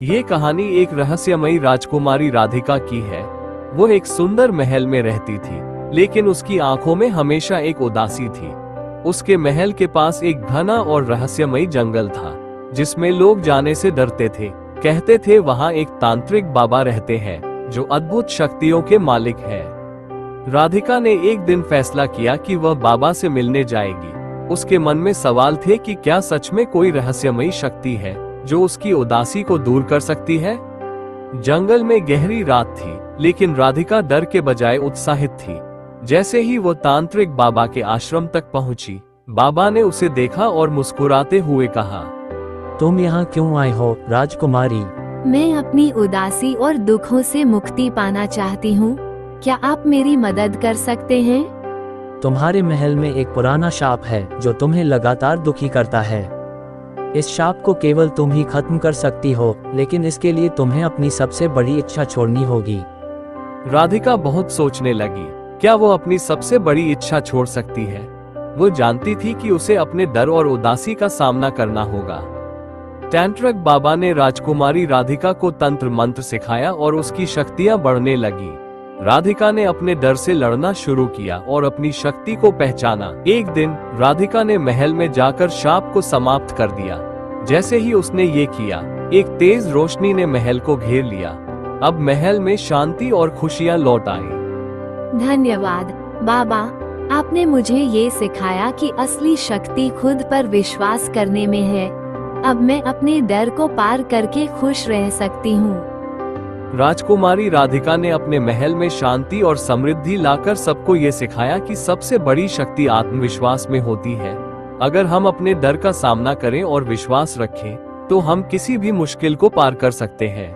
ये कहानी एक रहस्यमयी राजकुमारी राधिका की है। वो एक सुंदर महल में रहती थी, लेकिन उसकी आंखों में हमेशा एक उदासी थी। उसके महल के पास एक घना और रहस्यमयी जंगल था, जिसमें लोग जाने से डरते थे। कहते थे वहां एक तांत्रिक बाबा रहते हैं, जो अद्भुत शक्तियों के मालिक है। राधिका ने एक दिन फैसला किया कि वह बाबा से मिलने जाएगी। उसके मन में सवाल थे कि क्या सच में कोई रहस्यमयी शक्ति है जो उसकी उदासी को दूर कर सकती है। जंगल में गहरी रात थी, लेकिन राधिका डर के बजाय उत्साहित थी। जैसे ही वो तांत्रिक बाबा के आश्रम तक पहुंची, बाबा ने उसे देखा और मुस्कुराते हुए कहा, तुम यहाँ क्यों आए हो राजकुमारी? मैं अपनी उदासी और दुखों से मुक्ति पाना चाहती हूँ। क्या आप मेरी मदद कर सकते हैं? तुम्हारे महल में एक पुराना शाप है जो तुम्हें लगातार दुखी करता है। इस शाप को केवल तुम ही खत्म कर सकती हो, लेकिन इसके लिए तुम्हें अपनी सबसे बड़ी इच्छा छोड़नी होगी। राधिका बहुत सोचने लगी, क्या वो अपनी सबसे बड़ी इच्छा छोड़ सकती है? वो जानती थी कि उसे अपने डर और उदासी का सामना करना होगा। तांत्रिक बाबा ने राजकुमारी राधिका को तंत्र मंत्र सिखाया और उसकी शक्तियां बढ़ने लगी। राधिका ने अपने डर से लड़ना शुरू किया और अपनी शक्ति को पहचाना। एक दिन राधिका ने महल में जाकर शाप को समाप्त कर दिया। जैसे ही उसने ये किया, एक तेज रोशनी ने महल को घेर लिया। अब महल में शांति और खुशियां लौट आई। धन्यवाद बाबा, आपने मुझे ये सिखाया कि असली शक्ति खुद पर विश्वास करने में है। अब मैं अपने डर को पार करके खुश रह सकती हूँ। राजकुमारी राधिका ने अपने महल में शांति और समृद्धि लाकर सबको ये सिखाया कि सबसे बड़ी शक्ति आत्मविश्वास में होती है। अगर हम अपने डर का सामना करें और विश्वास रखें, तो हम किसी भी मुश्किल को पार कर सकते हैं।